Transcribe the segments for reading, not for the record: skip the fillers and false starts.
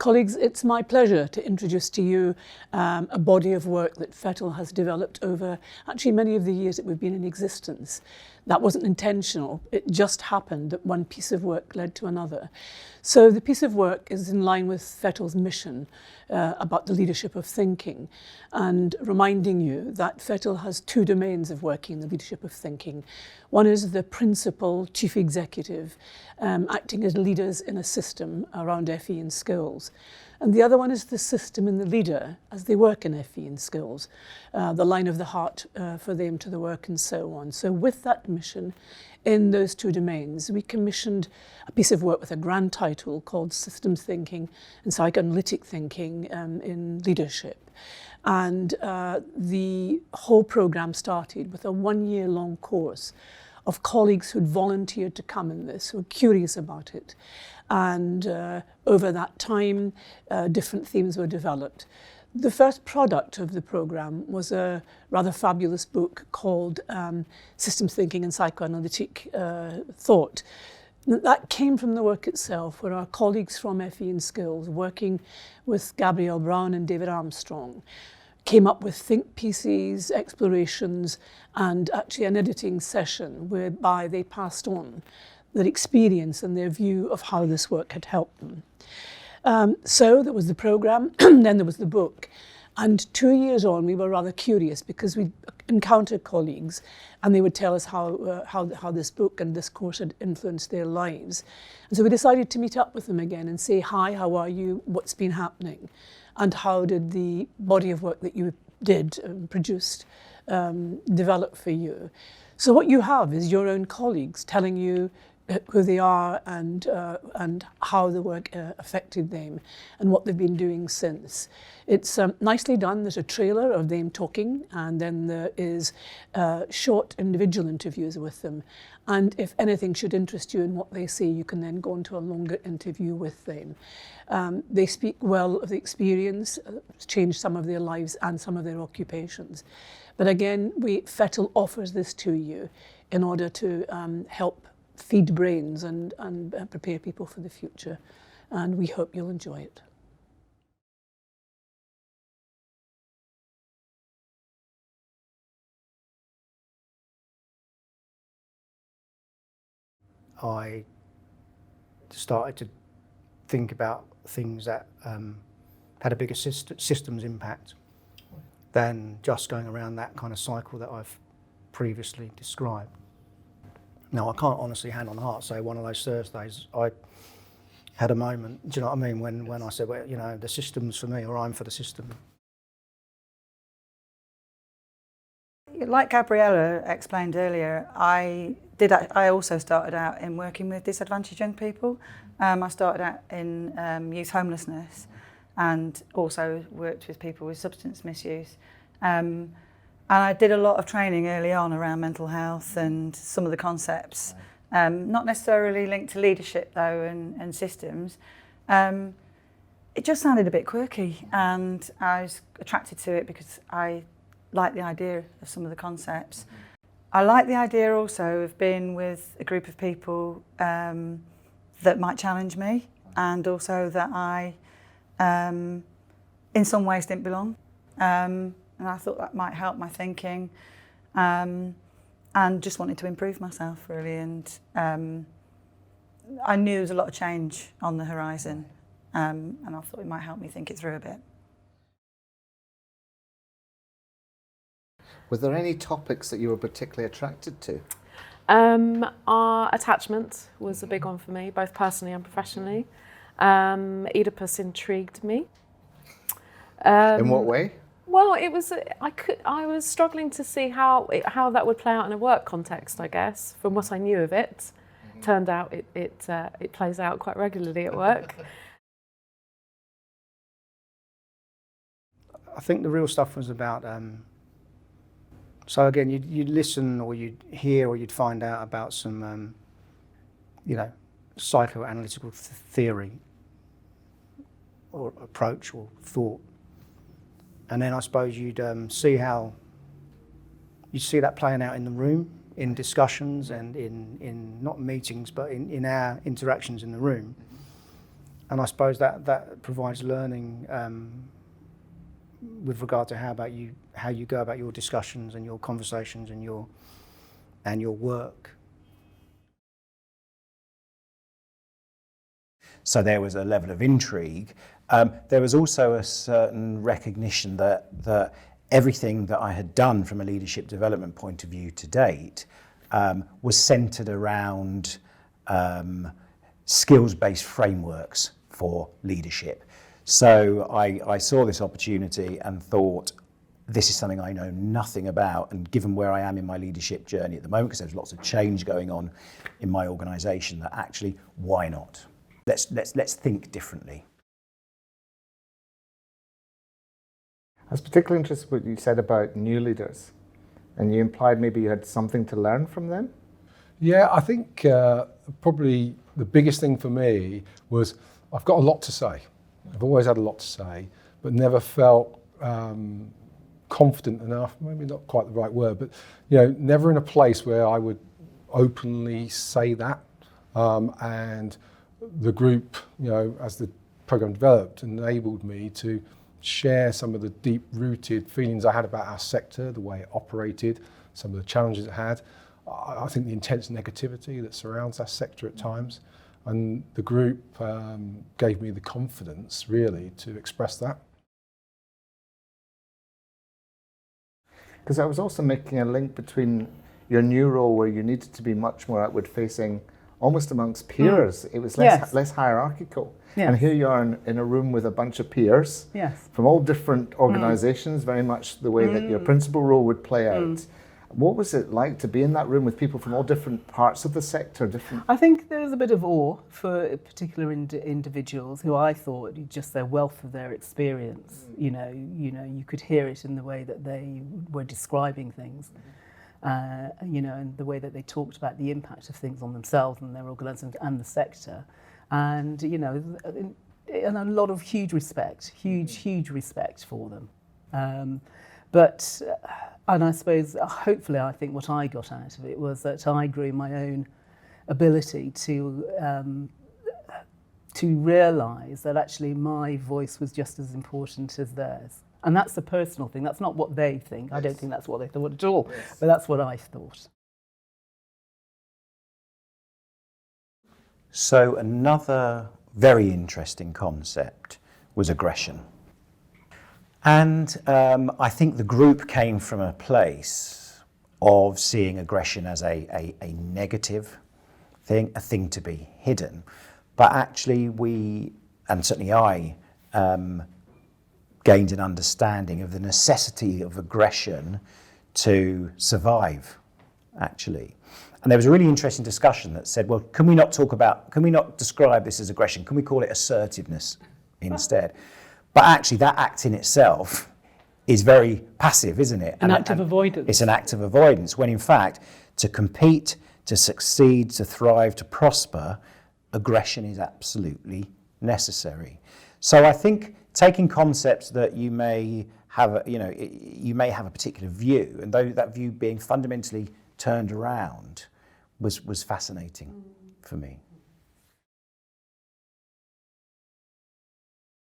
Colleagues, it's my pleasure to introduce to you a body of work that FETL has developed over actually many of the years that we've been in existence. That wasn't intentional, it just happened that one piece of work led to another. So the piece of work is in line with FETL's mission about the leadership of thinking, and reminding you that FETL has two domains of working in the leadership of thinking. One is the principal chief executive acting as leaders in a system around FE and skills. And the other one is the system and the leader as they work in FE and skills, the line of the heart for them to the work and so on. So with that mission, in those two domains, we commissioned a piece of work with a grand title called Systems Thinking and Psychoanalytic Thinking in Leadership. And the whole programme started with a one-year-long course of colleagues who'd volunteered to come in this, who were curious about it. And over that time, different themes were developed. The first product of the programme was a rather fabulous book called Systems Thinking and Psychoanalytic Thought. That came from the work itself, where our colleagues from FE and Skills, working with Gabrielle Brown and David Armstrong, came up with think pieces, explorations, and actually an editing session whereby they passed on their experience and their view of how this work had helped them. So there was the programme, then there was the book. And 2 years on, we were rather curious because we encountered colleagues and they would tell us how this book and this course had influenced their lives. And so we decided to meet up with them again and say, hi, how are you? What's been happening? And how did the body of work that you did and produced develop for you? So what you have is your own colleagues telling you who they are and how the work affected them and what they've been doing since. It's nicely done. There's a trailer of them talking, and then there is short individual interviews with them. And if anything should interest you in what they say, you can then go into a longer interview with them. They speak well of the experience, changed some of their lives and some of their occupations. But again, FETL offers this to you in order to help feed brains and prepare people for the future. And we hope you'll enjoy it. I started to think about things that had a bigger systems impact than just going around that kind of cycle that I've previously described. Now, I can't honestly, hand on heart, say one of those Thursdays I had a moment, do you know what I mean, when I said, well, you know, the system's for me, or I'm for the system. Like Gabriella explained earlier, I also started out in working with disadvantaged young people. I started out in youth homelessness and also worked with people with substance misuse. And I did a lot of training early on around mental health and some of the concepts, not necessarily linked to leadership though and systems. It just sounded a bit quirky, and I was attracted to it because I like the idea of some of the concepts. I like the idea also of being with a group of people that might challenge me, and also that I, in some ways, didn't belong. And I thought that might help my thinking, and just wanted to improve myself, really. And I knew there was a lot of change on the horizon, and I thought it might help me think it through a bit. Were there any topics that you were particularly attracted to? Our attachment was a big one for me, both personally and professionally. Oedipus intrigued me. In what way? Well, it was I was struggling to see how that would play out in a work context, I guess. From what I knew of it, turned out it plays out quite regularly at work. I think the real stuff was about, so again, you'd listen or you'd hear or you'd find out about some, you know, psychoanalytical theory or approach or thought. And then I suppose you'd see that playing out in the room, in discussions and in not meetings, but in our interactions in the room. I suppose that provides learning with regard to how you go about your discussions and your conversations and your work. So there was a level of intrigue. There was also a certain recognition that everything that I had done from a leadership development point of view to date was centred around skills-based frameworks for leadership. So I saw this opportunity and thought, this is something I know nothing about, and given where I am in my leadership journey at the moment, because there's lots of change going on in my organisation, that actually, why not? Let's think differently. I was particularly interested in what you said about new leaders, and you implied maybe you had something to learn from them. Yeah, I think probably the biggest thing for me was I've got a lot to say. I've always had a lot to say, but never felt confident enough, maybe not quite the right word, but never in a place where I would openly say that. And the group, as the program developed, enabled me to share some of the deep-rooted feelings I had about our sector, the way it operated, some of the challenges it had. I think the intense negativity that surrounds our sector at times, and the group gave me the confidence, really, to express that. Because I was also making a link between your new role, where you needed to be much more outward-facing, almost amongst peers. It was less hierarchical. Yes. And here you are in a room with a bunch of peers from all different organisations, very much the way that your principal role would play out. What was it like to be in that room with people from all different parts of the sector? I think there was a bit of awe for particular individuals who I thought just their wealth of their experience. You could hear it in the way that they were describing things. And the way that they talked about the impact of things on themselves and their organisation and the sector, and and a lot of huge respect for them. And I suppose, hopefully, I think what I got out of it was that I grew my own ability to realise that actually my voice was just as important as theirs. And that's a personal thing. That's not what they think. I don't think that's what they thought at all. But that's what I thought. So another very interesting concept was aggression. And I think the group came from a place of seeing aggression as a negative thing, a thing to be hidden. But actually we, and certainly I, gained an understanding of the necessity of aggression to survive, actually. And there was a really interesting discussion that said, well, can we not describe this as aggression? Can we call it assertiveness instead? But actually that act in itself is very passive, isn't it? An act of avoidance. It's an act of avoidance, when in fact, to compete, to succeed, to thrive, to prosper, aggression is absolutely necessary. So I think taking concepts that you may have a particular view, and though that view being fundamentally turned around was fascinating for me.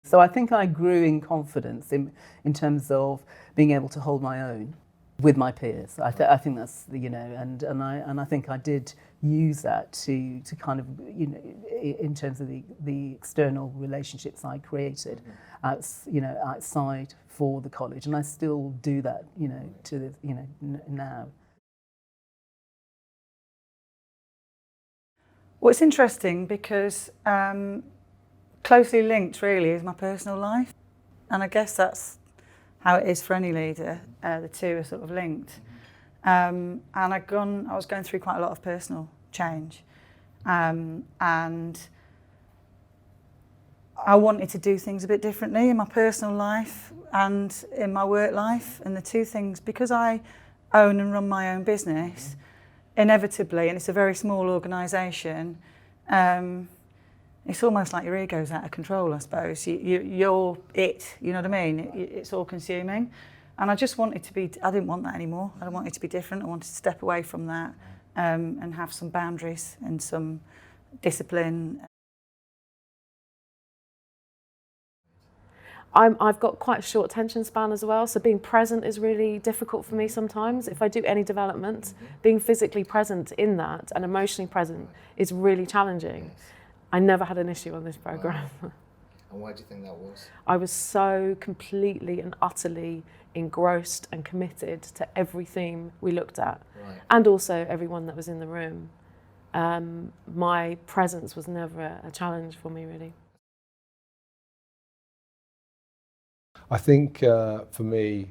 So I think I grew in confidence in terms of being able to hold my own with my peers. I think that's and I think I did use that to kind of in terms of the external relationships I created outside for the college, and I still do that to now. Well, it's interesting because closely linked really is my personal life, and I guess that's how it is for any leader. The two are sort of linked. And I was going through quite a lot of personal change, and I wanted to do things a bit differently in my personal life and in my work life. And the two things, because I own and run my own business, inevitably, and it's a very small organisation, it's almost like your ego's out of control, I suppose. You're it, you know what I mean? It's all consuming. And I just wanted to I didn't want that anymore. I wanted to be different. I wanted to step away from that and have some boundaries and some discipline. I've got quite a short attention span as well, so being present is really difficult for me sometimes. If I do any development, being physically present in that and emotionally present is really challenging. I never had an issue on this programme. Wow. And why do you think that was? I was so completely and utterly engrossed and committed to every theme we looked at, and also everyone that was in the room. My presence was never a challenge for me, really. I think for me,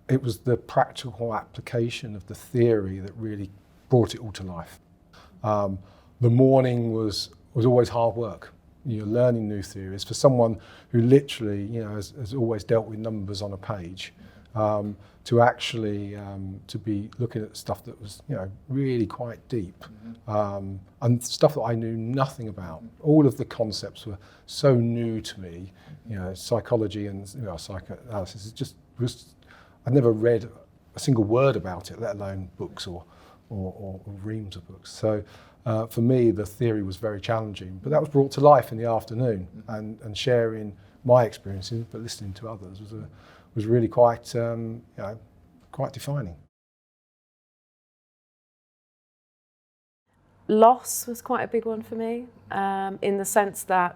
it was the practical application of the theory that really brought it all to life. The morning was always hard work. You're learning new theories. For someone who literally, has always dealt with numbers on a page, to actually to be looking at stuff that was, really quite deep, and stuff that I knew nothing about. All of the concepts were so new to me. Psychology and psychoanalysis. It just was. I'd never read a single word about it, let alone books or reams of books. So for me, the theory was very challenging, but that was brought to life in the afternoon, and sharing my experiences, but listening to others was really quite quite defining. Loss was quite a big one for me, in the sense that,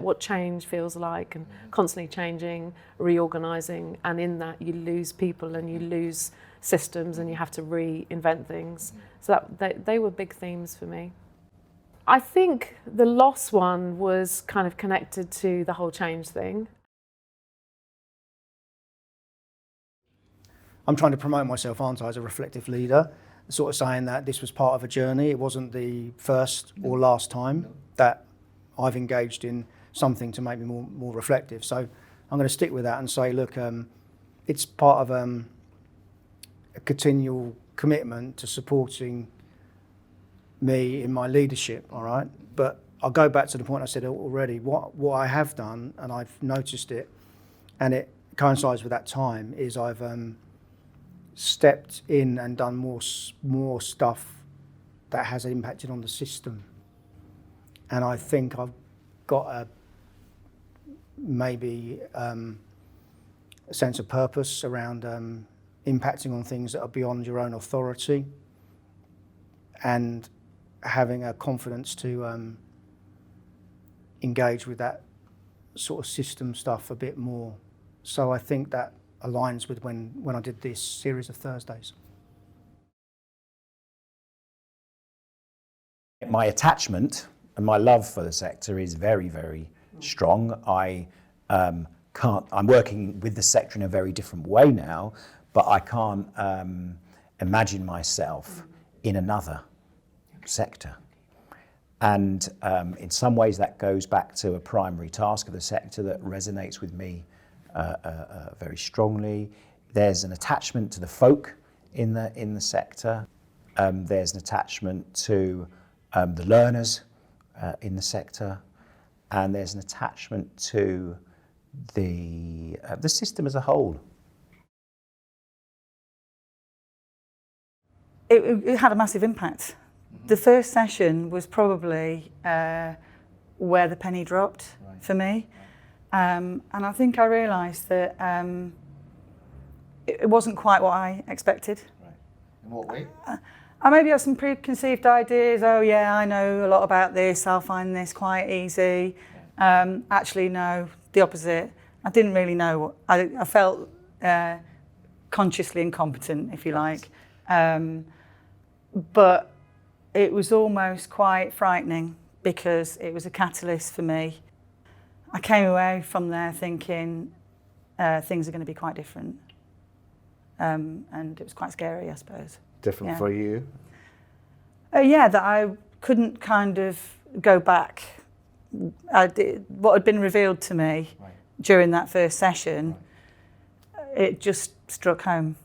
what change feels like, and constantly changing, reorganising, and in that you lose people and you lose systems and you have to reinvent things. So they were big themes for me. I think the loss one was kind of connected to the whole change thing. I'm trying to promote myself, aren't I, as a reflective leader, sort of saying that this was part of a journey. It wasn't the first or last time that I've engaged in something to make me more reflective. So I'm going to stick with that and say, look, it's part of a continual commitment to supporting me in my leadership, all right? But I'll go back to the point I said already. What I have done, and I've noticed it, and it coincides with that time, is I've stepped in and done more stuff that has impacted on the system. And I think I've got maybe a sense of purpose around impacting on things that are beyond your own authority, and having a confidence to engage with that sort of system stuff a bit more. So I think that aligns with when I did this series of Thursdays. My attachment and my love for the sector is very, very strong. I'm working with the sector in a very different way now, but I can't imagine myself in another sector. And in some ways that goes back to a primary task of the sector that resonates with me very strongly. There's an attachment to the folk in the sector. There's an attachment to the learners in the sector, and there's an attachment to the system as a whole. It had a massive impact. The first session was probably where the penny dropped for me. And I think I realised that it wasn't quite what I expected. Right. In what way? I maybe have some preconceived ideas. Oh yeah, I know a lot about this. I'll find this quite easy. Actually, no, the opposite. I didn't really know. I felt consciously incompetent, if you like. But it was almost quite frightening because it was a catalyst for me. I came away from there thinking things are going to be quite different. And it was quite scary, I suppose. Different for you? Yeah, that I couldn't kind of go back. What had been revealed to me during that first session, it just struck home.